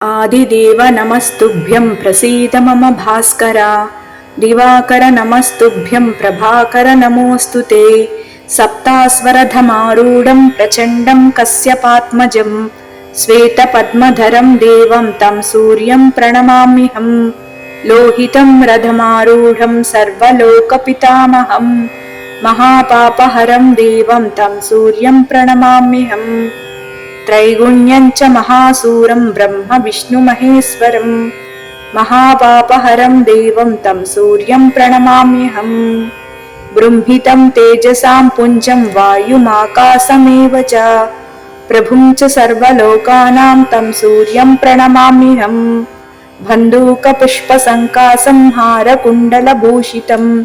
आदिदेव नमस्तुभ्यं प्रसीद मम भास्कर। दिवाकर नमस्तुभ्यं प्रभाकर नमोऽस्तु ते। सप्तास्वरधमारूढं प्रचण्डं कश्यपात्मजं श्वेतपद्मधरं देवं तं सूर्यं प्रणमाम्यहम्। लोहितं रथमारूढं सर्वलोकपितामहं महापापहरं देवं तं सूर्यं प्रणमाम्यहम्। त्रैगुण्यं च महासूरं ब्रह्म विष्णुमहेश्वरं महापापहरं देवं तं सूर्यं प्रणमाम्यहम्। बृंहितं तेजसां पुञ्जं वायुमाकाशमेव च प्रभुं च सर्वलोकानां तं सूर्यं प्रणमाम्यहम्। बन्धूकपुष्पसङ्काशं हारकुण्डलभूषितम्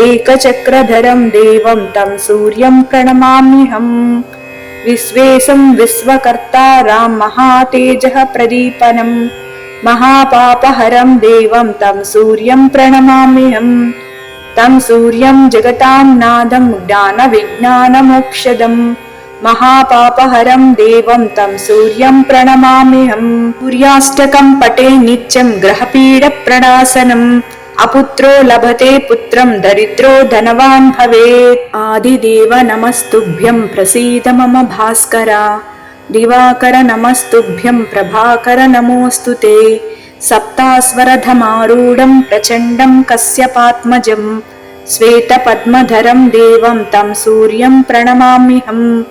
एकचक्रधरं देवं तं सूर्यं प्रणमाम्यहम्। विश्वेशं विश्वकर्तारां महातेजः प्रदीपनं महापापहरं देवं तं सूर्यं प्रणमाम्यहम्। तं सूर्यं जगतां नादं ज्ञानविज्ञानमोक्षदं महापापहरं देवं तं सूर्यं प्रणमाम्यहम्। सूर्याष्टकं पठे नित्यं ग्रहपीडप्रणाशनम् अपुत्रो लभते पुत्रं दरिद्रो धनवान् भवेत्। आदिदेव नमस्तुभ्यं प्रसीद मम भास्कर। दिवाकर नमस्तुभ्यं प्रभाकर नमोऽस्तु ते। सप्तास्वरधमारूढं प्रचण्डं कश्यपात्मजं श्वेतपद्मधरं देवं तं सूर्यं प्रणमाम्यहम्।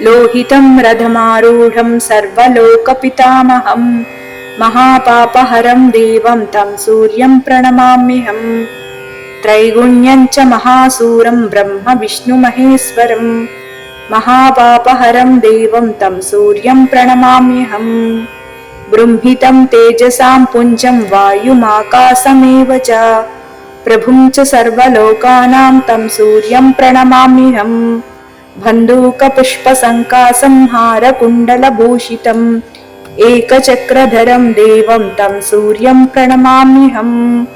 लोहितं रथमारूढं सर्वलोकपितामहं महापापहरं देवं तं सूर्यं प्रणमाम्यहम्। त्रैगुण्यं च महासूरं ब्रह्म विष्णुमहेश्वरं महापापहरं देवं तं सूर्यं प्रणमाम्यहम्। बृंहितं तेजसां पुञ्जं वायुमाकाशमेव च प्रभुं च सर्वलोकानां तं सूर्यं प्रणमाम्यहम्। बन्धूकपुष्पसङ्काशं हारकुण्डलभूषितम् एकचक्रधरं देवं तं सूर्यं प्रणमाम्यहम्।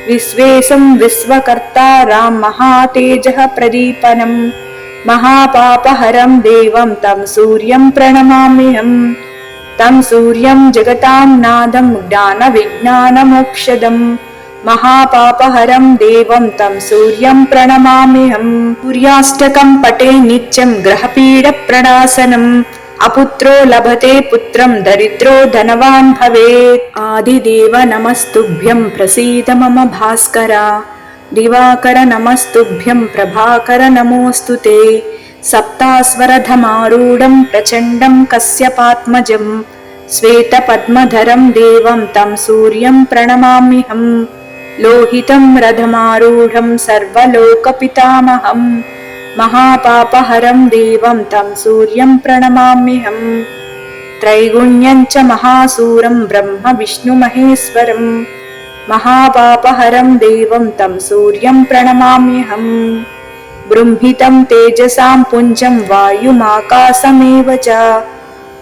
विश्वेशं विश्वकर्तारां महातेजः प्रदीपनं महापापहरं देवं तं सूर्यं प्रणमाम्यहम्। तं सूर्यं जगतां नादं ज्ञानविज्ञानमोक्षदं महापापहरं देवं तं सूर्यं प्रणमाम्यहम्। सूर्याष्टकं पठे नित्यं ग्रहपीडप्रणाशनम् अपुत्रो लभते पुत्रं दरिद्रो धनवान् भवेत्। आदिदेव नमस्तुभ्यं प्रसीद मम भास्कर। दिवाकर नमस्तुभ्यं प्रभाकर नमोऽस्तु ते। सप्तास्वरधमारूढं प्रचण्डं कश्यपात्मजं श्वेतपद्मधरं देवं तं सूर्यं प्रणमाम्यहम्। लोहितं रथमारूढं सर्वलोकपितामहं महापापहरं देवं तं सूर्यं प्रणमाम्यहम्। त्रैगुण्यं च महासूरं ब्रह्म विष्णुमहेश्वरं महापापहरं देवं तं सूर्यं प्रणमाम्यहम्। बृंहितं तेजसां पुञ्जं वायुमाकाशमेव च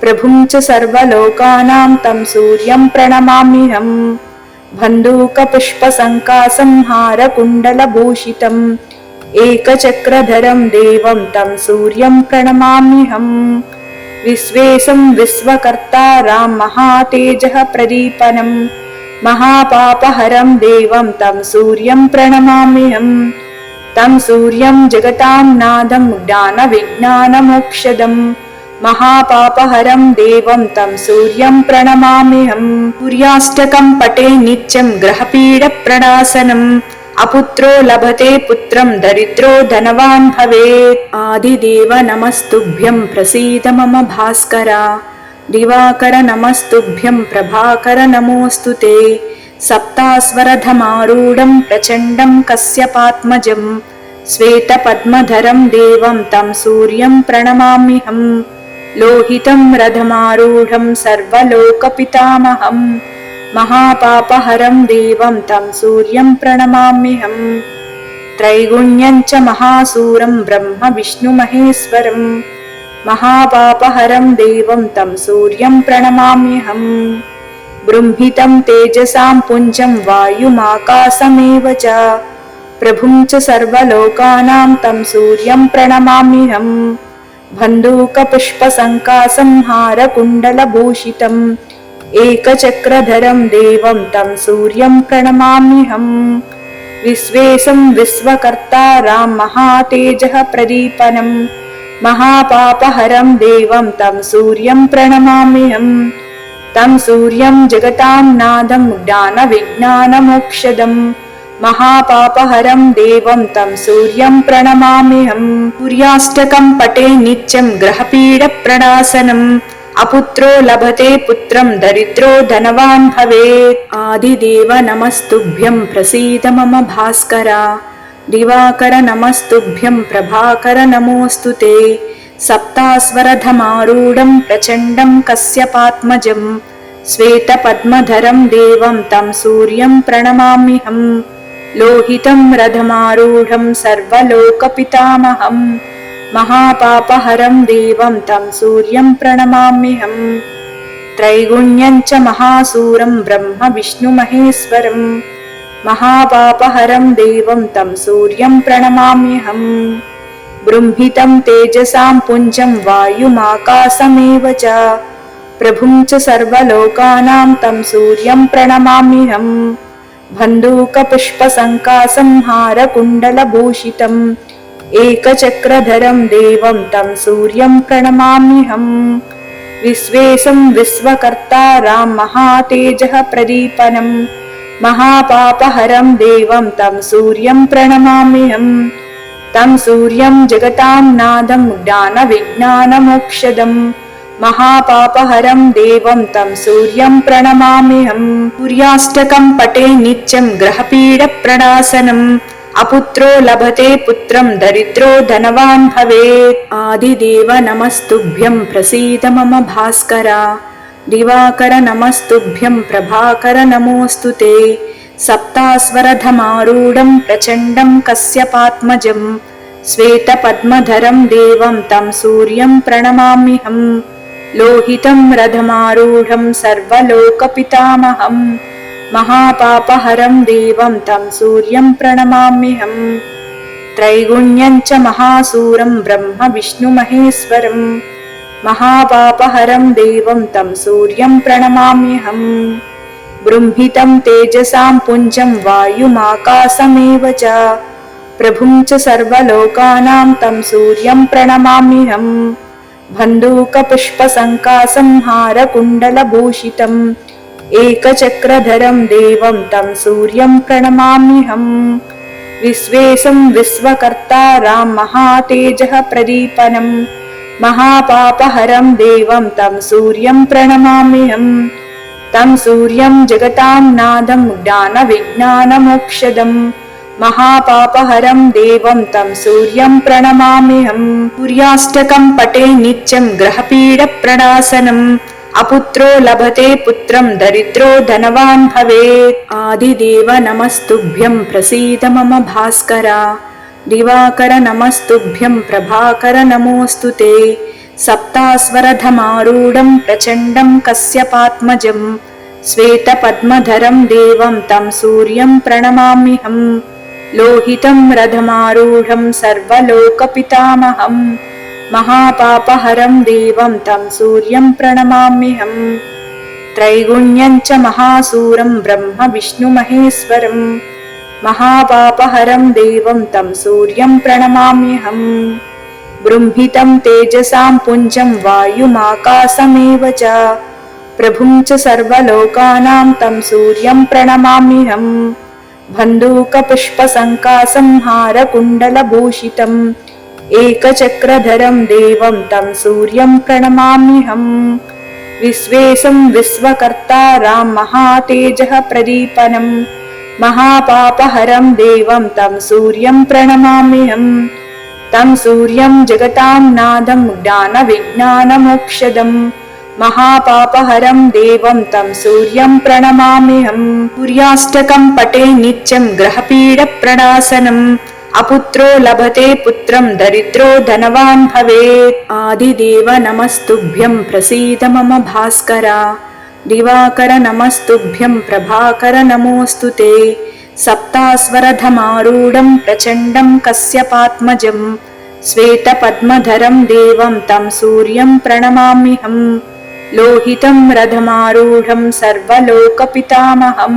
प्रभुं च सर्वलोकानां तं सूर्यं प्रणमाम्यहम्। बन्धूकपुष्पसङ्काशं हारकुण्डलभूषितम् एकचक्रधरं देवं तं सूर्यं प्रणमाम्यहम्। विश्वेशं विश्वकर्तारां महातेजः प्रदीपनं महापापहरं देवं तं सूर्यं प्रणमाम्यहम्। तं सूर्यं जगतां नादं ज्ञानविज्ञानमोक्षदं महापापहरं देवं तं सूर्यं प्रणमाम्यहम्। सूर्याष्टकं पठे नित्यं ग्रहपीडप्रणाशनम् अपुत्रो लभते पुत्रं दरिद्रो धनवान् भवेत्। आदिदेव नमस्तुभ्यं प्रसीद मम भास्कर। दिवाकर नमस्तुभ्यं प्रभाकर नमोऽस्तु ते। सप्तास्वरधमारूढं प्रचण्डं कश्यपात्मजं श्वेतपद्मधरं देवं तं सूर्यं प्रणमाम्यहम्। लोहितं रथमारूढं सर्वलोकपितामहं महापापहरं देवं तं सूर्यं प्रणमाम्यहम्। त्रैगुण्यं च महासूरं ब्रह्म विष्णुमहेश्वरं महापापहरं देवं तं सूर्यं प्रणमाम्यहम्। बृंहितं तेजसां पुञ्जं वायुमाकाशमेव च प्रभुं च सर्वलोकानां तं सूर्यं प्रणमाम्यहम्। बन्धूकपुष्पसङ्काशं हारकुण्डलभूषितम् एकचक्रधरं देवं तं सूर्यं प्रणमाम्यहम्। विश्वेशं विश्वकर्तारां महातेजः प्रदीपनं महापापहरं देवं तं सूर्यं प्रणमाम्यहम्। तं सूर्यं जगतां नादं ज्ञानविज्ञानमोक्षदं महापापहरं देवं तं सूर्यं प्रणमाम्यहम्। सूर्याष्टकं पठे नित्यं ग्रहपीडप्रणाशनम् अपुत्रो लभते पुत्रं दरिद्रो धनवान् भवेत्। आदिदेव नमस्तुभ्यं प्रसीद मम भास्कर। दिवाकर नमस्तुभ्यं प्रभाकर नमोऽस्तु ते। सप्तास्वरधमारूढं प्रचण्डं कश्यपात्मजं श्वेतपद्मधरं देवं तं सूर्यं प्रणमाम्यहम्। लोहितं रथमारूढं सर्वलोकपितामहं महापापहरं देवं तं सूर्यं प्रणमाम्यहम्। त्रैगुण्यं च महासूरं ब्रह्म विष्णुमहेश्वरं महापापहरं देवं तं सूर्यं प्रणमाम्यहम्। बृंहितं तेजसां पुञ्जं वायुमाकाशमेव च प्रभुं च सर्वलोकानां तं सूर्यं प्रणमाम्यहम्। बन्धूकपुष्पसङ्काशं हारकुण्डलभूषितम् एकचक्रधरं देवं तं सूर्यं प्रणमाम्यहम्। विश्वेशं विश्वकर्तारां महातेजः प्रदीपनं महापापहरं देवं तं सूर्यं प्रणमाम्यहम्। तं सूर्यं जगतां नादं ज्ञानविज्ञानमोक्षदं महापापहरं देवं तं सूर्यं प्रणमाम्यहम्। सूर्याष्टकं पठे नित्यं ग्रहपीडप्रणाशनम् अपुत्रो लभते पुत्रं दरिद्रो धनवान् भवेत्। आदिदेव नमस्तुभ्यं प्रसीद मम भास्कर। दिवाकर नमस्तुभ्यं प्रभाकर नमोऽस्तु ते। सप्तास्वरधमारूढं प्रचण्डं कश्यपात्मजं श्वेतपद्मधरं देवं तं सूर्यं प्रणमाम्यहम्। लोहितं रथमारूढं सर्वलोकपितामहं महापापहरं देवं तं सूर्यं प्रणमाम्यहम्। त्रैगुण्यं च महासूरं ब्रह्म विष्णुमहेश्वरं महापापहरं देवं तं सूर्यं प्रणमाम्यहम्। बृंहितं तेजसां पुञ्जं वायुमाकाशमेव च प्रभुं च सर्वलोकानां तं सूर्यं प्रणमाम्यहम्। बन्धूकपुष्पसङ्काशं हारकुण्डलभूषितम् एकचक्रधरं देवं तं सूर्यं प्रणमाम्यहम्। विश्वेशं विश्वकर्तारां महातेजः प्रदीपनं महापापहरं देवं तं सूर्यं प्रणमाम्यहम्। तं सूर्यं जगतां नादं ज्ञानविज्ञानमोक्षदं महापापहरं देवं तं सूर्यं प्रणमाम्यहम्। सूर्याष्टकं पठे नित्यं ग्रहपीडप्रणाशनम् अपुत्रो लभते पुत्रं दरिद्रो धनवान् भवेत्। आदिदेव नमस्तुभ्यं प्रसीद मम भास्कर। दिवाकर नमस्तुभ्यं प्रभाकर नमोऽस्तु ते। सप्तास्वरधमारूढं प्रचण्डं कश्यपात्मजं श्वेतपद्मधरं देवं तं सूर्यं प्रणमाम्यहम्। लोहितं रथमारूढं सर्वलोकपितामहं महापापहरं देवं तं सूर्यं प्रणमाम्यहम्। त्रैगुण्यं च महासूरं ब्रह्म विष्णुमहेश्वरं महापापहरं देवं तं सूर्यं प्रणमाम्यहम्। बृंहितं तेजसां पुञ्जं वायुमाकाशमेव च प्रभुं च सर्वलोकानां तं सूर्यं प्रणमाम्यहम्। बन्धूकपुष्पसङ्काशं हारकुण्डलभूषितम् एकचक्रधरं देवं तं सूर्यं प्रणमाम्यहम्। विश्वेशं विश्वकर्तारां महातेजः प्रदीपनं महापापहरं देवं तं सूर्यं प्रणमाम्यहम्। तं सूर्यं जगतां नादं ज्ञानविज्ञानमोक्षदं महापापहरं देवं तं सूर्यं प्रणमाम्यहम्। सूर्याष्टकं पठे नित्यं ग्रहपीडप्रणाशनम् अपुत्रो लभते पुत्रं दरिद्रो धनवान् भवेत्। आदिदेव नमस्तुभ्यं प्रसीद मम भास्कर। दिवाकर नमस्तुभ्यं प्रभाकर नमोऽस्तु ते। सप्तास्वरधमारूढं प्रचण्डं कश्यपात्मजं श्वेतपद्मधरं देवं तं सूर्यं प्रणमाम्यहम्। लोहितं रथमारूढं सर्वलोकपितामहं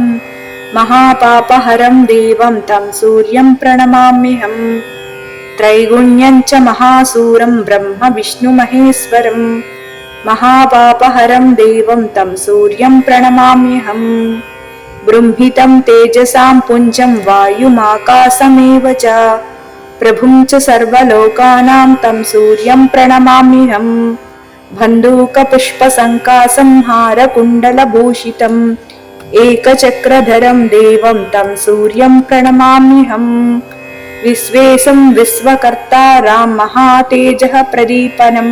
महापापहरं देवं तं सूर्यं प्रणमाम्यहम् त्रैगुण्यं च महासूरं ब्रह्म विष्णुमहेश्वरं महापापहरं देवं तं सूर्यं प्रणमाम्यहम् बृंहितं तेजसां पुञ्जं वायुमाकाशमेव च प्रभुं च सर्वलोकानां तं सूर्यं प्रणमाम्यहम् बन्धूकपुष्पसङ्कासंहारकुण्डलभूषितम् एकचक्रधरं देवं तं सूर्यं प्रणमाम्यहम् विश्वेशं विश्वकर्तारां महातेजः प्रदीपनं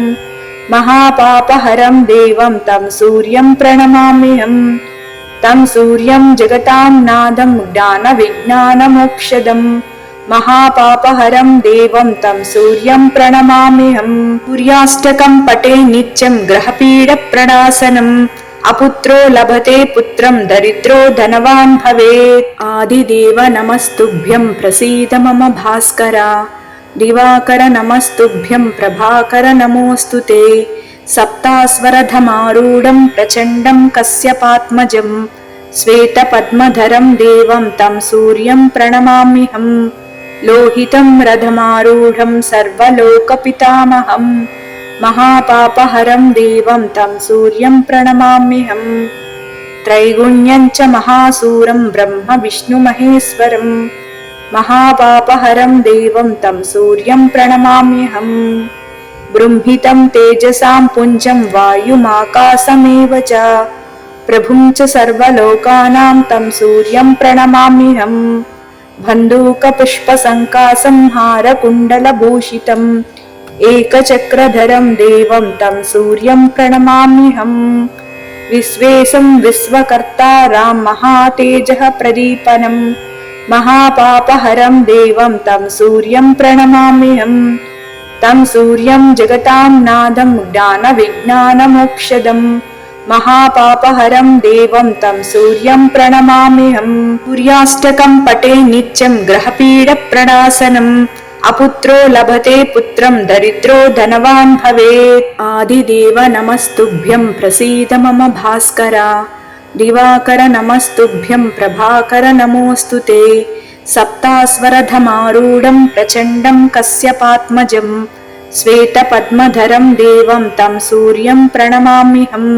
महापापहरं देवं तं सूर्यं प्रणमाम्यहम् तं सूर्यं जगतां नादं ज्ञानविज्ञानमोक्षदं महापापहरं देवं तं सूर्यं प्रणमाम्यहम् सूर्याष्टकं पठे नित्यं ग्रहपीडप्रणाशनम् अपुत्रो लभते पुत्रं दरिद्रो धनवान् भवेत् आदिदेव नमस्तुभ्यं प्रसीद मम भास्कर दिवाकर नमस्तुभ्यं प्रभाकर नमोऽस्तु ते सप्तास्वरधमारूढं प्रचण्डं कश्यपात्मजं श्वेतपद्मधरं देवं तं सूर्यं प्रणमाम्यहम् लोहितं रथमारूढं सर्वलोकपितामहं महापापहरं देवं तं सूर्यं प्रणमाम्यहम् त्रैगुण्यं च महासूरं ब्रह्म विष्णुमहेश्वरं महापापहरं देवं तं सूर्यं प्रणमाम्यहम् बृंहितं तेजसां पुञ्जं वायुमाकाशमेव च प्रभुं च सर्वलोकानां तं सूर्यं प्रणमाम्यहम् बन्धूकपुष्पसङ्कासंहारकुण्डलभूषितम् एकचक्रधरं देवं तं सूर्यं प्रणमाम्यहम् विश्वेशं विश्वकर्तारां महातेजः प्रदीपनं महापापहरं देवं तं सूर्यं प्रणमाम्यहम् तं सूर्यं जगतां नादं ज्ञानविज्ञानमोक्षदं महापापहरं देवं तं सूर्यं प्रणमाम्यहम् सूर्याष्टकं पठे नित्यं ग्रहपीडप्रणाशनम् अपुत्रो लभते पुत्रं दरिद्रो धनवान् भवेत् आदिदेव नमस्तुभ्यं प्रसीद मम भास्कर दिवाकर नमस्तुभ्यं प्रभाकर नमोऽस्तु ते सप्तास्वरधमारूढं प्रचण्डं कश्यपात्मजं श्वेतपद्मधरं देवं तं सूर्यं प्रणमाम्यहम्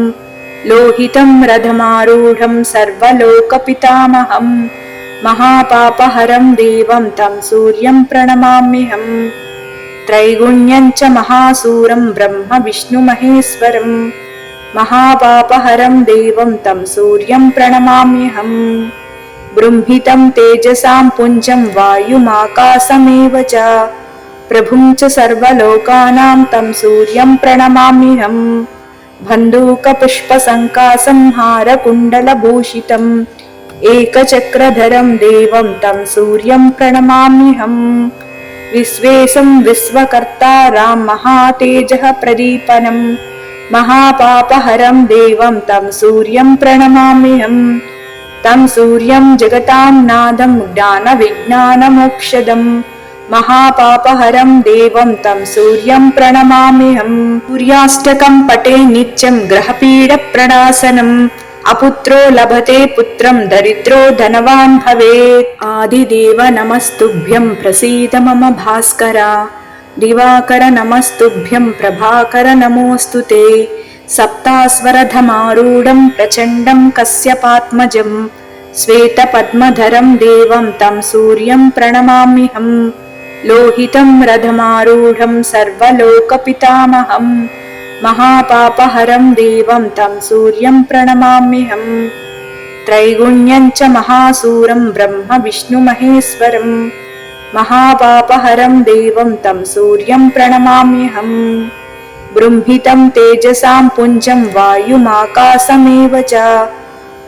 लोहितं रथमारूढं सर्वलोकपितामहं महापापहरं देवं तं सूर्यं प्रणमाम्यहम् त्रैगुण्यं च महासूरं ब्रह्म विष्णुमहेश्वरं महापापहरं देवं तं सूर्यं प्रणमाम्यहम् बृंहितं तेजसां पुञ्जं वायुमाकाशमेव च प्रभुं च सर्वलोकानां तं सूर्यं प्रणमाम्यहम् बन्धूकपुष्पसङ्कासंहारकुण्डलभूषितम् एकचक्रधरं देवं तं सूर्यं प्रणमाम्यहम् विश्वेशं विश्वकर्तारां महातेजः प्रदीपनं महापापहरं देवं तं सूर्यं प्रणमाम्यहम् तं सूर्यं जगतां नादं ज्ञानविज्ञानमोक्षदं महापापहरं देवं तं सूर्यं प्रणमाम्यहम् सूर्याष्टकं पठे नित्यं ग्रहपीडप्रणाशनम् अपुत्रो लभते पुत्रं दरिद्रो धनवान् भवेत् आदिदेव नमस्तुभ्यं प्रसीद मम भास्कर दिवाकर नमस्तुभ्यं प्रभाकर नमोऽस्तु ते सप्तास्वरधमारूढं प्रचण्डं कश्यपात्मजं श्वेतपद्मधरं देवं तं सूर्यं प्रणमाम्यहम् लोहितं रथमारूढं सर्वलोकपितामहं महापापहरं देवं तं सूर्यं प्रणमाम्यहम् त्रैगुण्यं च महासूरं ब्रह्म विष्णुमहेश्वरं महापापहरं देवं तं सूर्यं प्रणमाम्यहम् बृंहितं तेजसां पुञ्जं वायुमाकाशमेव च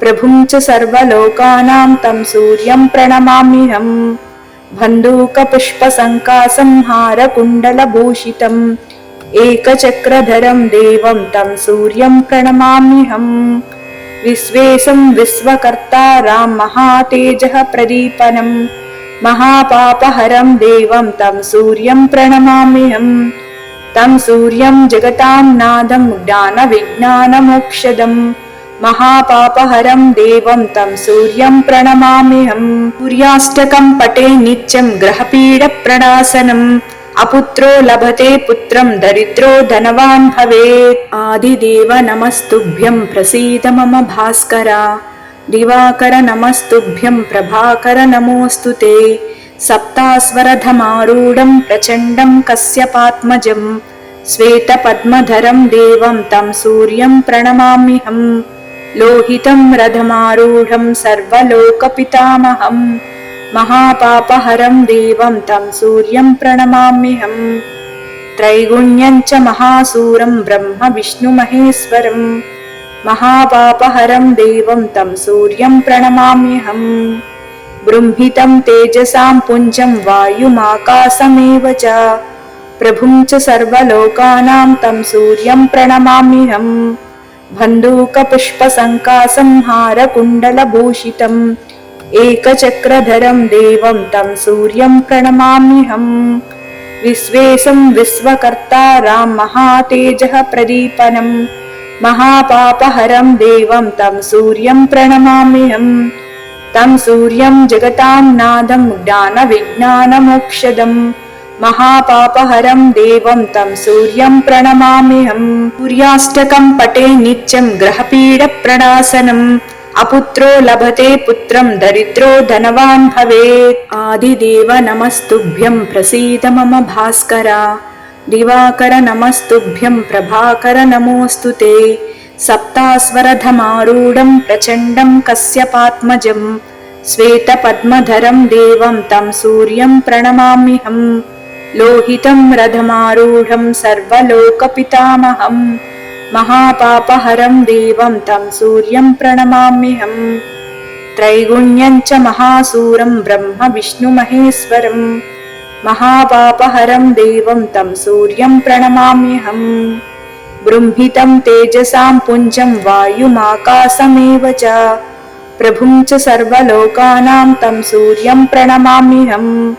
प्रभुं च सर्वलोकानां तं सूर्यं प्रणमाम्यहम् बन्धूकपुष्पसङ्कासंहारकुण्डलभूषितम् एकचक्रधरं देवं तं सूर्यं प्रणमाम्यहम् विश्वेशं विश्वकर्तारां महातेजः प्रदीपनं महापापहरं देवं तं सूर्यं प्रणमाम्यहम् तं सूर्यं जगतां नादं ज्ञानविज्ञानमोक्षदम् महापापहरं देवं तं सूर्यं प्रणमाम्यहम्। सूर्याष्टकं पठे नित्यं ग्रहपीडप्रणाशनम् अपुत्रो लभते पुत्रं दरिद्रो धनवान् भवेत्। आदिदेव नमस्तुभ्यं प्रसीद मम भास्कर। दिवाकर नमस्तुभ्यं प्रभाकर नमोऽस्तु ते। सप्तास्वरधमारूढं प्रचण्डं कश्यपात्मजं श्वेतपद्मधरं देवं तं सूर्यं प्रणमाम्यहम्। लोहितं रथमारूढं सर्वलोकपितामहम् महापापहरं देवं तं सूर्यं प्रणमाम्यहम्। त्रैगुण्यं च महासूरं ब्रह्म विष्णुमहेश्वरम् महापापहरं देवं तं सूर्यं प्रणमाम्यहम्। बृंहितं तेजसां पुञ्जं वायुमाकाशमेव च प्रभुं च सर्वलोकानां तं सूर्यं प्रणमाम्यहम्। बन्धूकपुष्पसङ्काशं हारकुण्डलभूषितम् एकचक्रधरं देवं तं सूर्यं प्रणमाम्यहम्। विश्वेशं विश्वकर्तारां महातेजः प्रदीपनं महापापहरं देवं तं सूर्यं प्रणमाम्यहम्। तं सूर्यं जगतां नादं ज्ञानविज्ञानमोक्षदम् महापापहरं देवं तं सूर्यं प्रणमाम्यहम्। सूर्याष्टकं पठे नित्यं ग्रहपीडप्रणाशनम् अपुत्रो लभते पुत्रं दरिद्रो धनवान् भवेत्। आदिदेव नमस्तुभ्यं प्रसीद मम भास्कर। दिवाकर नमस्तुभ्यं प्रभाकर नमोऽस्तु ते। सप्तास्वरधमारूढं प्रचण्डं कश्यपात्मजं श्वेतपद्मधरं देवं तं सूर्यं प्रणमाम्यहम्। लोहितं रथमारूढं सर्वलोकपितामहम् महापापहरं देवं तं सूर्यं प्रणमाम्यहम्। त्रैगुण्यं च महासूरं ब्रह्म विष्णुमहेश्वरम् महापापहरं देवं तं सूर्यं प्रणमाम्यहम्। बृंहितं तेजसां पुञ्जं वायुमाकाशमेव च प्रभुं च सर्वलोकानां तं सूर्यं प्रणमाम्यहम्।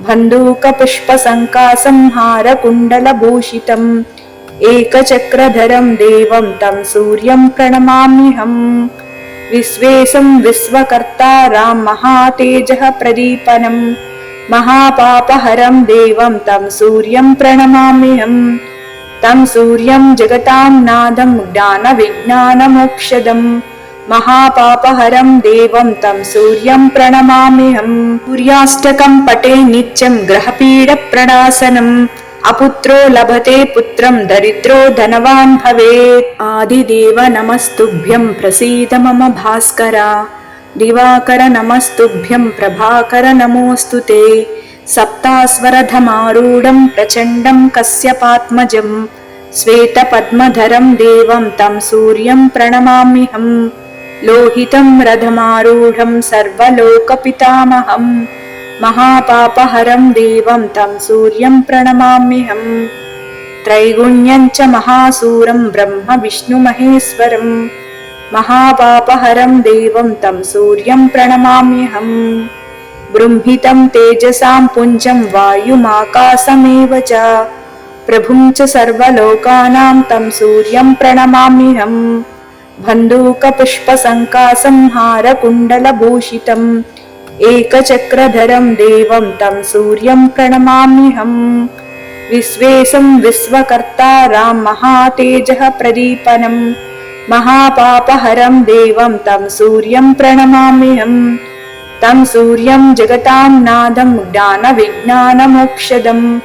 बन्धूकपुष्पसङ्काशं हारकुण्डलभूषितम् एकचक्रधरं देवं तं सूर्यं प्रणमाम्यहम्। विश्वेशं विश्वकर्तारां महातेजः प्रदीपनं महापापहरं देवं तं सूर्यं प्रणमाम्यहम्। तं सूर्यं जगतां नादं ज्ञानविज्ञानमोक्षदम् महापापहरं देवं तं सूर्यं प्रणमाम्यहम्। सूर्याष्टकं पठे नित्यं ग्रहपीडप्रणाशनम् अपुत्रो लभते पुत्रं दरिद्रो धनवान् भवेत्। आदिदेव नमस्तुभ्यं प्रसीद मम भास्कर। दिवाकर नमस्तुभ्यं प्रभाकर नमोऽस्तु ते। सप्तास्वरधमारूढं प्रचण्डं कश्यपात्मजं श्वेतपद्मधरं देवं तं सूर्यं प्रणमाम्यहम्। लोहितं रथमारूढं सर्वलोकपितामहम् महापापहरं देवं तं सूर्यं प्रणमाम्यहम्। त्रैगुण्यं च महासूरं ब्रह्म विष्णुमहेश्वरम् महापापहरं देवं तं सूर्यं प्रणमाम्यहम्। बृंहितं तेजसां पुञ्जं वायुमाकाशमेव च प्रभुं च सर्वलोकानां तं सूर्यं प्रणमाम्यहम्। बन्धूकपुष्पसङ्काशं हारकुण्डलभूषितम् एकचक्रधरं देवं तं सूर्यं प्रणमाम्यहम्। विश्वेशं विश्वकर्तारां महातेजः प्रदीपनं महापापहरं देवं तं सूर्यं प्रणमाम्यहम्। तं सूर्यं जगतां नादं ज्ञानविज्ञानमोक्षदम्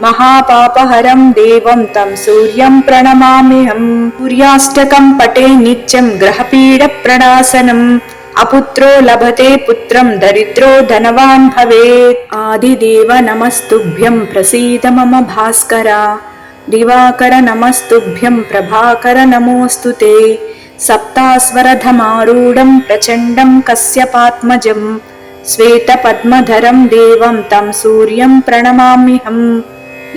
महापापहरं देवं तं सूर्यं प्रणमाम्यहम्। सूर्याष्टकं पठे नित्यं ग्रहपीडप्रणाशनम् अपुत्रो लभते पुत्रं दरिद्रो धनवान् भवेत्। आदिदेव नमस्तुभ्यं प्रसीद मम भास्कर। दिवाकर नमस्तुभ्यं प्रभाकर नमोऽस्तु ते। सप्तास्वरधमारूढं प्रचण्डं कश्यपात्मजं श्वेतपद्मधरं देवं तं सूर्यं प्रणमाम्यहम्।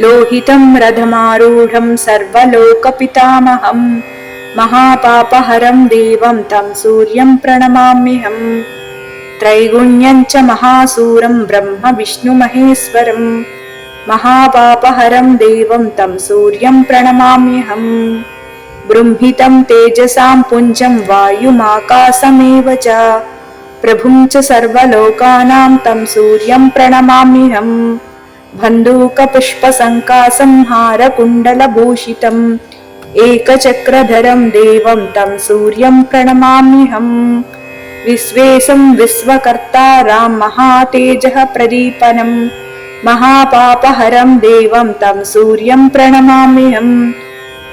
लोहितं रथमारूढं सर्वलोकपितामहम् महापापहरं देवं तं सूर्यं प्रणमाम्यहम्। त्रैगुण्यं च महासूरं ब्रह्म विष्णुमहेश्वरम् महापापहरं देवं तं सूर्यं प्रणमाम्यहम्। बृंहितं तेजसां पुञ्जं वायुमाकाशमेव च प्रभुं च सर्वलोकानां तं सूर्यं प्रणमाम्यहम्। बन्धूकपुष्पसङ्कासंहारकुण्डलभूषितम् एकचक्रधरं देवं तं सूर्यं प्रणमाम्यहम्। विश्वेशं विश्वकर्तारां महातेजः प्रदीपनम् महापापहरं देवं तं सूर्यं प्रणमाम्यहम्।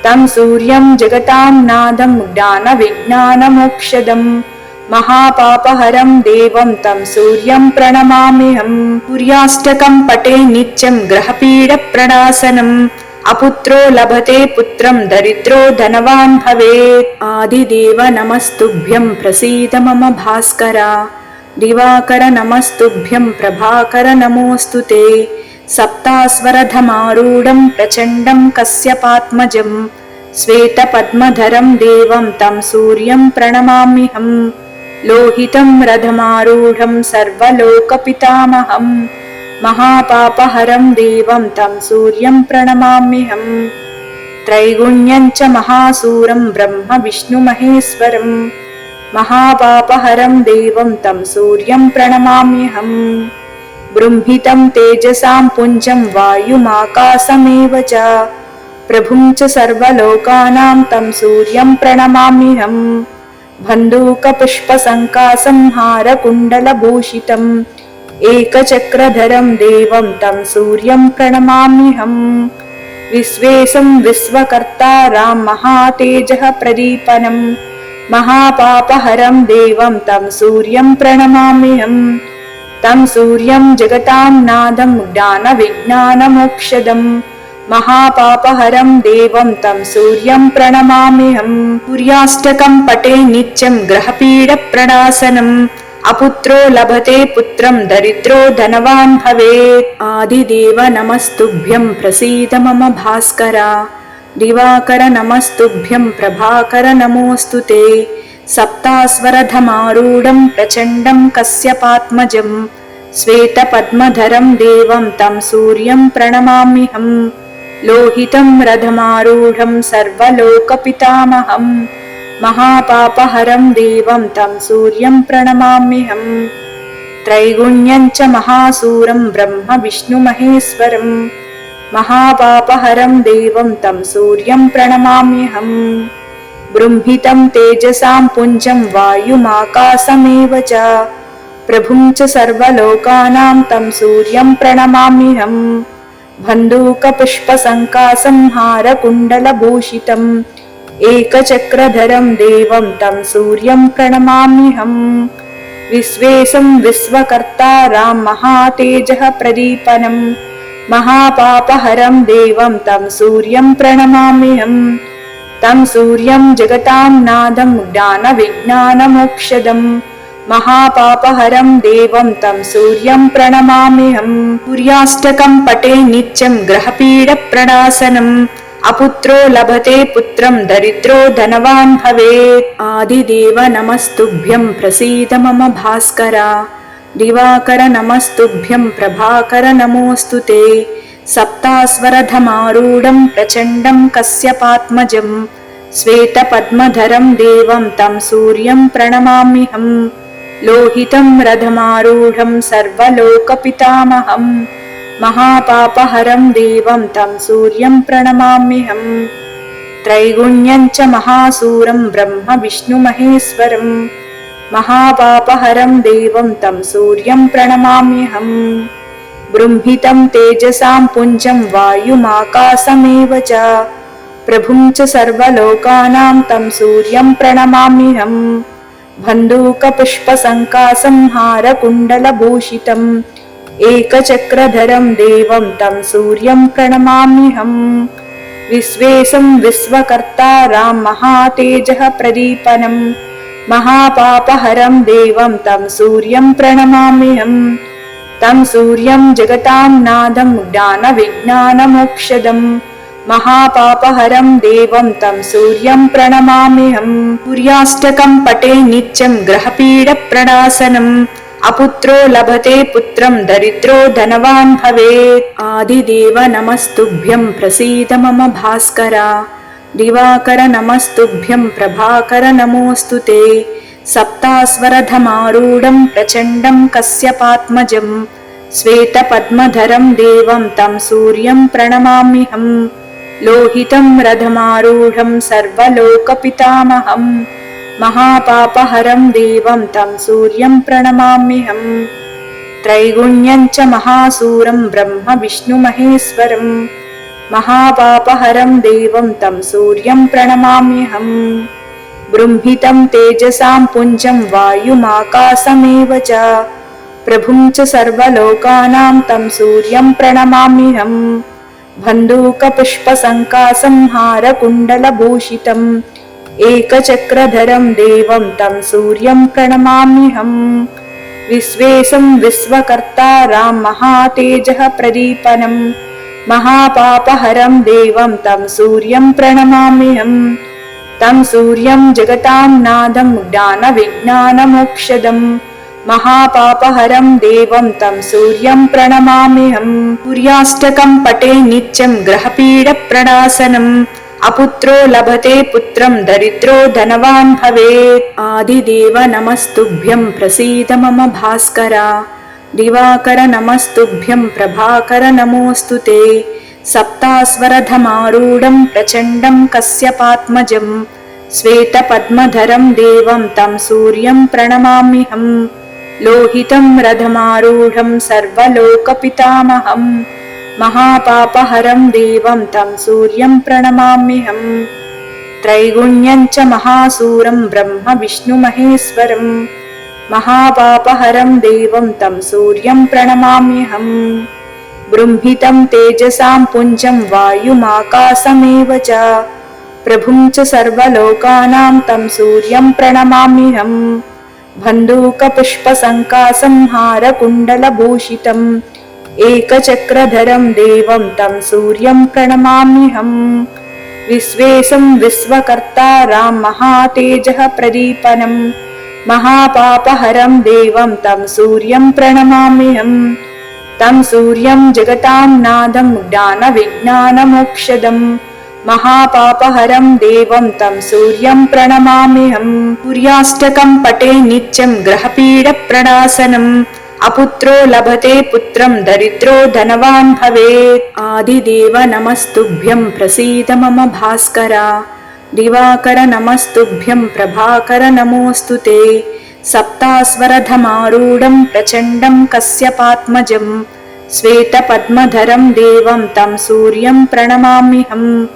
तं सूर्यं जगतां नादं ज्ञानविज्ञानमोक्षदम् महापापहरं देवं तं सूर्यं प्रणमाम्यहम्। सूर्याष्टकं पठे नित्यं ग्रहपीडप्रणाशनम् अपुत्रो लभते पुत्रं दरिद्रो धनवान् भवेत्। आदिदेव नमस्तुभ्यं प्रसीद मम भास्कर। दिवाकर नमस्तुभ्यं प्रभाकर नमोऽस्तु ते। सप्तास्वरधमारूढं प्रचण्डं कश्यपात्मजं श्वेतपद्मधरं देवं तं सूर्यं प्रणमाम्यहम्। लोहितं रथमारूढं सर्वलोकपितामहं महापापहरं देवं तं सूर्यं प्रणमाम्यहम्। त्रैगुण्यं च महासूरं ब्रह्म विष्णुमहेश्वरं महापापहरं देवं तं सूर्यं प्रणमाम्यहम्। बृंहितं तेजसां पुञ्जं वायुमाकाशमेव च प्रभुं च सर्वलोकानां तं सूर्यं प्रणमाम्यहम्। बन्धूकपुष्पसङ्कासंहारकुण्डलभूषितम् एकचक्रधरं देवं तं सूर्यं प्रणमाम्यहम्। विश्वेशं विश्वकर्तारां महातेजः प्रदीपनम् महापापहरं देवं तं सूर्यं प्रणमाम्यहम्। तं सूर्यं जगतां नादं ज्ञानविज्ञानमोक्षदम् महापापहरं देवं तं सूर्यं प्रणमाम्यहम्। सूर्याष्टकं पठे नित्यं ग्रहपीडप्रणाशनम् अपुत्रो लभते पुत्रं दरिद्रो धनवान् भवेत्। आदिदेव नमस्तुभ्यं प्रसीद मम भास्कर। दिवाकर नमस्तुभ्यं प्रभाकर नमोऽस्तु ते। सप्तास्वरधमारूढं प्रचण्डं कश्यपात्मजं श्वेतपद्मधरं देवं तं सूर्यं प्रणमाम्यहम्। लोहितं रथमारूढं सर्वलोकपितामहं महापापहरं देवं तं सूर्यं प्रणमाम्यहम्। त्रैगुण्यं च महासूरं ब्रह्म विष्णुमहेश्वरं महापापहरं देवं तं सूर्यं प्रणमाम्यहम्। बृंहितं तेजसां पुञ्जं वायुमाकाशमेव च प्रभुं च सर्वलोकानां तं सूर्यं प्रणमाम्यहम्। बन्धूकपुष्पसङ्कासंहारकुण्डलभूषितम् एकचक्रधरं देवं तं सूर्यं प्रणमाम्यहम्। विश्वेशं विश्वकर्तारां महातेजः प्रदीपनम् महापापहरं देवं तं सूर्यं प्रणमाम्यहम्। तं सूर्यं जगतां नादं ज्ञानविज्ञानमोक्षदम् महापापहरं देवं तं सूर्यं प्रणमाम्यहम्। सूर्याष्टकं पठे नित्यं ग्रहपीडप्रणाशनम् अपुत्रो लभते पुत्रं दरिद्रो धनवान् भवेत्। आदिदेव नमस्तुभ्यं प्रसीद मम भास्कर। दिवाकर नमस्तुभ्यं प्रभाकर नमोऽस्तु ते। सप्तास्वरधमारूढं प्रचण्डं कश्यपात्मजं श्वेतपद्मधरं देवं तं सूर्यं प्रणमाम्यहम्। लोहितं रथमारूढं सर्वलोकपितामहं महापापहरं देवं तं सूर्यं प्रणमाम्यहम्। त्रैगुण्यं च महासूरं ब्रह्म विष्णुमहेश्वरं महापापहरं देवं तं सूर्यं प्रणमाम्यहम्। बृंहितं तेजसां पुञ्जं वायुमाकाशमेव च प्रभुं च सर्वलोकानां तं सूर्यं प्रणमाम्यहम्। बन्धूकपुष्पसङ्कासंहारकुण्डलभूषितम् एकचक्रधरं देवं तं सूर्यं प्रणमाम्यहम्। विश्वेशं विश्वकर्तारां महातेजः प्रदीपनम् महापापहरं देवं तं सूर्यं प्रणमाम्यहम्। तं सूर्यं जगतां नादं ज्ञानविज्ञानमोक्षदम् महापापहरं देवं तं सूर्यं प्रणमाम्यहम्। सूर्याष्टकं पठे नित्यं ग्रहपीडप्रणाशनम् अपुत्रो लभते पुत्रं दरिद्रो धनवान् भवेत्। आदिदेव नमस्तुभ्यं प्रसीद मम भास्कर। दिवाकर नमस्तुभ्यं प्रभाकर नमोऽस्तु ते। सप्तास्वरधमारूढं प्रचण्डं कश्यपात्मजं श्वेतपद्मधरं देवं तं सूर्यं प्रणमाम्यहम्। लोहितं रथमारूढं सर्वलोकपितामहं महापापहरं देवं तं सूर्यं प्रणमाम्यहम्। त्रैगुण्यं च महासूरं ब्रह्म विष्णुमहेश्वरं महापापहरं देवं तं सूर्यं प्रणमाम्यहम्। बृंहितं तेजसां पुञ्जं वायुमाकाशमेव च प्रभुं च सर्वलोकानां तं सूर्यं प्रणमाम्यहम्। बन्धूकपुष्पसङ्काशं हारकुण्डलभूषितम् एकचक्रधरं देवं तं सूर्यं प्रणमाम्यहम्। विश्वेशं विश्वकर्तारं महातेजः प्रदीपनं महापापहरं देवं तं सूर्यं प्रणमाम्यहम्। तं सूर्यं जगतां नादं ज्ञानविज्ञानमोक्षदं महापापहरं देवं तं सूर्यं प्रणमाम्यहम्। सूर्याष्टकं पठे नित्यं ग्रहपीडप्रणाशनम् अपुत्रो लभते पुत्रं दरिद्रो धनवान् भवेत्। आदिदेव नमस्तुभ्यं प्रसीद मम भास्कर। दिवाकर नमस्तुभ्यं प्रभाकर नमोऽस्तु ते। सप्तास्वरधमारूढं प्रचण्डं कश्यपात्मजं श्वेतपद्मधरं देवं तं सूर्यं प्रणमाम्यहम्। लोहितं रथमारूढं सर्वलोकपितामहं महापापहरं देवं तं सूर्यं प्रणमाम्यहम्। त्रैगुण्यं च महासूरं ब्रह्म विष्णुमहेश्वरं महापापहरं देवं तं सूर्यं प्रणमाम्यहम्। बृंहितं तेजसां पुञ्जं वायुमाकाशमेव च प्रभुं च सर्वलोकानां तं सूर्यं प्रणमाम्यहम्। बन्धूकपुष्पसङ्काशं हारकुण्डलभूषितम् एकचक्रधरं देवं तं सूर्यं प्रणमाम्यहम्। विश्वेशं विश्वकर्तारं महातेजः प्रदीपनं महापापहरं देवं तं सूर्यं प्रणमाम्यहम्। तं सूर्यं जगतां नादं ज्ञानविज्ञानमोक्षदं महापापहरं देवं तं सूर्यं प्रणमाम्यहम्। सूर्याष्टकं पठे नित्यं ग्रहपीडप्रणाशनम् अपुत्रो लभते पुत्रं दरिद्रो धनवान् भवेत्। आदिदेव नमस्तुभ्यं प्रसीद मम भास्कर। दिवाकर नमस्तुभ्यं प्रभाकर नमोऽस्तु ते। सप्तास्वरधमारूढं प्रचण्डं कश्यपात्मजं श्वेतपद्मधरं देवं तं सूर्यं प्रणमाम्यहम्।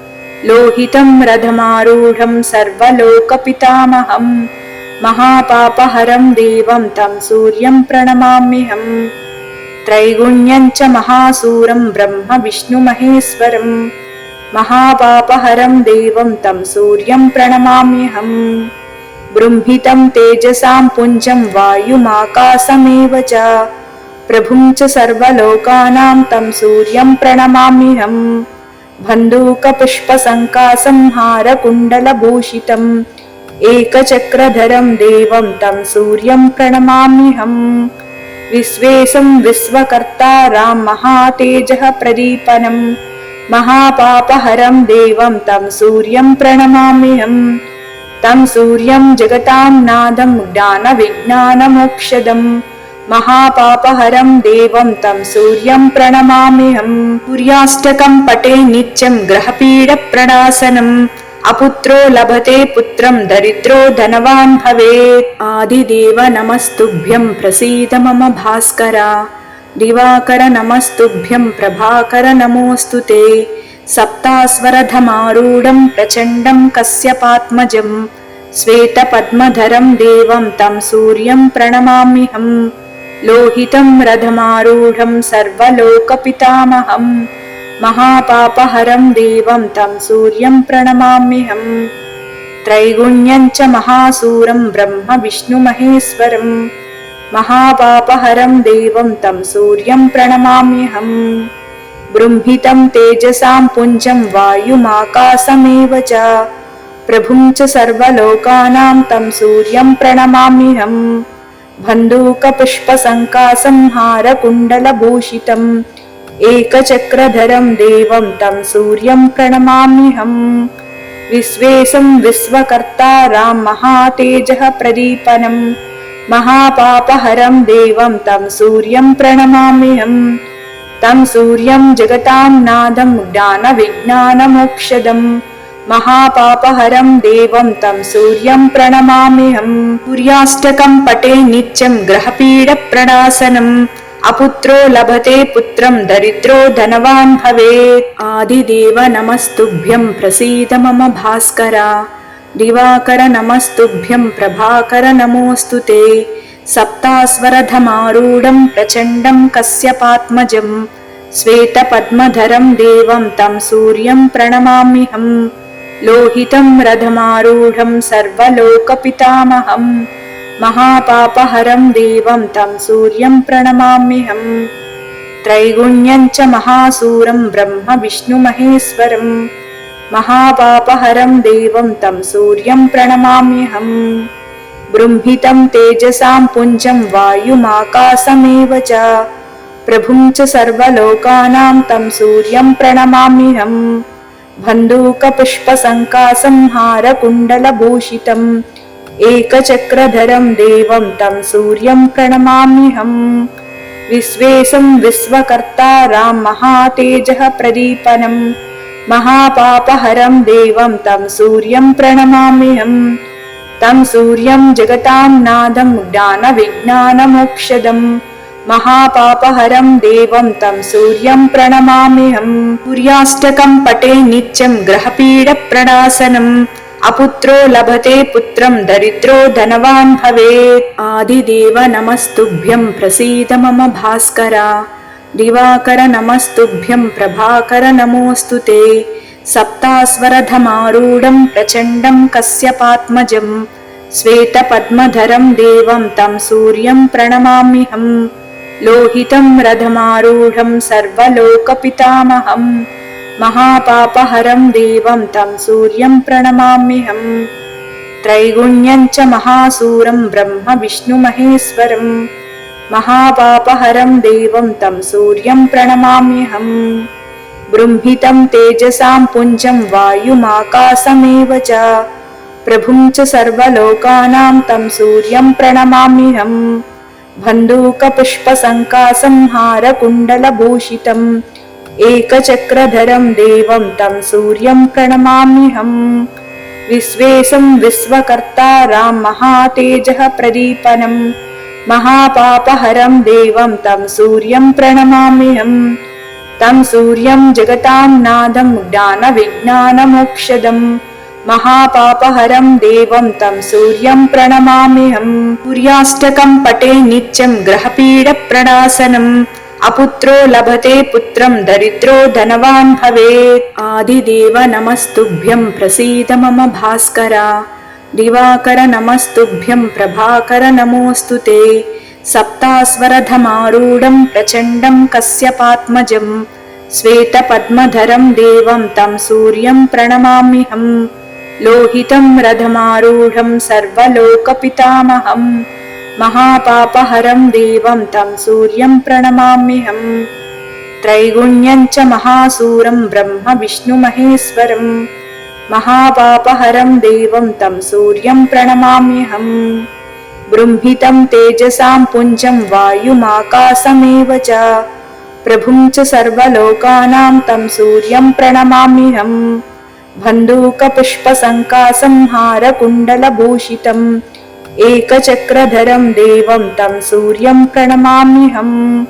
लोहितं रथमारूढं सर्वलोकपितामहं महापापहरं देवं तं सूर्यं प्रणमाम्यहम्। त्रैगुण्यं च महासूरं ब्रह्म विष्णुमहेश्वरं महापापहरं देवं तं सूर्यं प्रणमाम्यहम्। बृंहितं तेजसां पुञ्जं वायुमाकाशमेव च प्रभुं च सर्वलोकानां तं सूर्यं प्रणमाम्यहम्। त्रैगुण्यं च महासूरं ब्रह्म विष्णुमहेश्वरं महापापहरं देवं तं सूर्यं प्रणमाम्यहम्। बृंहितं तेजसां पुञ्जं वायुमाकाशमेव च प्रभुं च सर्वलोकानां तं सूर्यं प्रणमाम्यहम्। बन्धूकपुष्पसङ्काशं हारकुण्डलभूषितम् एकचक्रधरं देवं तं सूर्यं प्रणमाम्यहम्। विश्वेशं विश्वकर्तारं महातेजः प्रदीपनं महापापहरं देवं तं सूर्यं प्रणमाम्यहम्। तं सूर्यं जगतां नादं ज्ञानविज्ञानमोक्षदं महापापहरं देवं तं सूर्यं प्रणमाम्यहम्। सूर्याष्टकं पठे नित्यं ग्रहपीडप्रणाशनम् अपुत्रो लभते पुत्रं दरिद्रो धनवान् भवेत्। आदिदेव नमस्तुभ्यं प्रसीद मम भास्कर। दिवाकर नमस्तुभ्यं प्रभाकर नमोऽस्तु ते। सप्तास्वरधमारूढं प्रचण्डं कश्यपात्मजं श्वेतपद्मधरं देवं तं सूर्यं प्रणमाम्यहम्। लोहितं रथमारूढं सर्वलोकपितामहं महापापहरं देवं तं सूर्यं प्रणमाम्यहम्। त्रैगुण्यं च महासूरं ब्रह्म विष्णुमहेश्वरं महापापहरं देवं तं सूर्यं प्रणमाम्यहम्। बृंहितं तेजसां पुञ्जं वायुमाकाशमेव च प्रभुं च सर्वलोकानां तं सूर्यं प्रणमाम्यहम्। बन्धूकपुष्पसङ्कासंहारकुण्डलभूषितम् एकचक्रधरं देवं तं सूर्यं प्रणमाम्यहम्। विश्वेशं विश्वकर्तारां महातेजः प्रदीपनं महापापहरं देवं तं सूर्यं प्रणमाम्यहम्। तं सूर्यं जगतां नादं ज्ञानविज्ञानमोक्षदं महापापहरं देवं तं सूर्यं प्रणमाम्यहम्। सूर्याष्टकं पठे नित्यं ग्रहपीडप्रणाशनम् अपुत्रो लभते पुत्रं दरिद्रो धनवान् भवेत्। आदिदेव नमस्तुभ्यं प्रसीद मम भास्कर। दिवाकर नमस्तुभ्यं प्रभाकर नमोऽस्तु ते। सप्तास्वरधमारूढं प्रचण्डं कश्यपात्मजं श्वेतपद्मधरं देवं तं सूर्यं प्रणमाम्यहम्। लोहितं रथमारूढं सर्वलोकपितामहं महापापहरं देवं तं सूर्यं प्रणमाम्यहम्। त्रैगुण्यं च महासूरं ब्रह्म विष्णुमहेश्वरं महापापहरं देवं तं सूर्यं प्रणमाम्यहम्। बृंहितं तेजसां पुञ्जं वायुमाकाशमेव च प्रभुं च सर्वलोकानां तं सूर्यं प्रणमाम्यहम्। बन्धूकपुष्पसङ्कासंहारकुण्डलभूषितम् एकचक्रधरं देवं तं सूर्यं प्रणमाम्यहम्। विश्वेशं विश्वकर्तारां महातेजः प्रदीपनं महापापहरं देवं तं सूर्यं प्रणमाम्यहम्। तं सूर्यं जगतां नादं ज्ञानविज्ञानमोक्षदं महापापहरं देवं तं सूर्यं प्रणमाम्यहम्। सूर्याष्टकं पठे नित्यं ग्रहपीडप्रणाशनम् अपुत्रो लभते पुत्रं दरिद्रो धनवान् भवेत्। आदिदेव नमस्तुभ्यं प्रसीद मम भास्कर। दिवाकर नमस्तुभ्यं प्रभाकर नमोऽस्तु ते। सप्तास्वरधमारूढं प्रचण्डं कश्यपात्मजं श्वेतपद्मधरं देवं तं सूर्यं प्रणमाम्यहम्। लोहितं रथमारूढं सर्वलोकपितामहं महापापहरं देवं तं सूर्यं प्रणमाम्यहम्। त्रैगुण्यं च महासूरं ब्रह्म विष्णुमहेश्वरं महापापहरं देवं तं सूर्यं प्रणमाम्यहम्। बृंहितं तेजसां पुञ्जं वायुमाकाशमेव च प्रभुं च सर्वलोकानां तं सूर्यं प्रणमाम्यहम्। बन्धूकपुष्पसङ्कासंहारकुण्डलभूषितम् एकचक्रधरं देवं तं सूर्यं प्रणमाम्यहम्। विश्वेशं विश्वकर्तारां महातेजः प्रदीपनं महापापहरं देवं तं सूर्यं प्रणमाम्यहम्। तं सूर्यं जगतां नादं ज्ञानविज्ञानमोक्षदं महापापहरं देवं तं सूर्यं प्रणमाम्यहम्। सूर्याष्टकं पठे नित्यं ग्रहपीडप्रणाशनम् अपुत्रो लभते पुत्रं दरिद्रो धनवान् भवेत्। आदिदेव नमस्तुभ्यं प्रसीद मम भास्कर। दिवाकर नमस्तुभ्यं प्रभाकर नमोऽस्तु ते। सप्तास्वरधमारूढं प्रचण्डं कश्यपात्मजं श्वेतपद्मधरं देवं तं सूर्यं प्रणमाम्यहम्। लोहितं रथमारूढं सर्वलोकपितामहं महापापहरं देवं तं सूर्यं प्रणमाम्यहम्। त्रैगुण्यं च महासूरं ब्रह्म विष्णुमहेश्वरं महापापहरं देवं तं सूर्यं प्रणमाम्यहम्। बृंहितं तेजसां पुञ्जं वायुमाकाशमेव च प्रभुं च सर्वलोकानां तं सूर्यं प्रणमाम्यहम्। बन्धूकपुष्पसङ्कासंहारकुण्डलभूषितम् एकचक्रधरं देवं तं सूर्यं प्रणमाम्यहम्।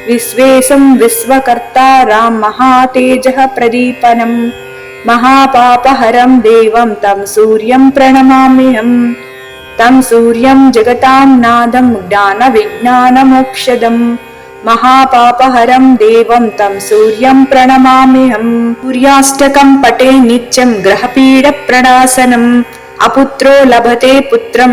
विश्वेशं विश्वकर्तारां महातेजः प्रदीपनं महापापहरं देवं तं सूर्यं प्रणमाम्यहम्। तं सूर्यं जगतां नादं ज्ञानविज्ञानमोक्षदं महापापहरं देवं तं सूर्यं प्रणमाम्यहम्। सूर्याष्टकं पठे नित्यं ग्रहपीडप्रणाशनम् अपुत्रो लभते पुत्रं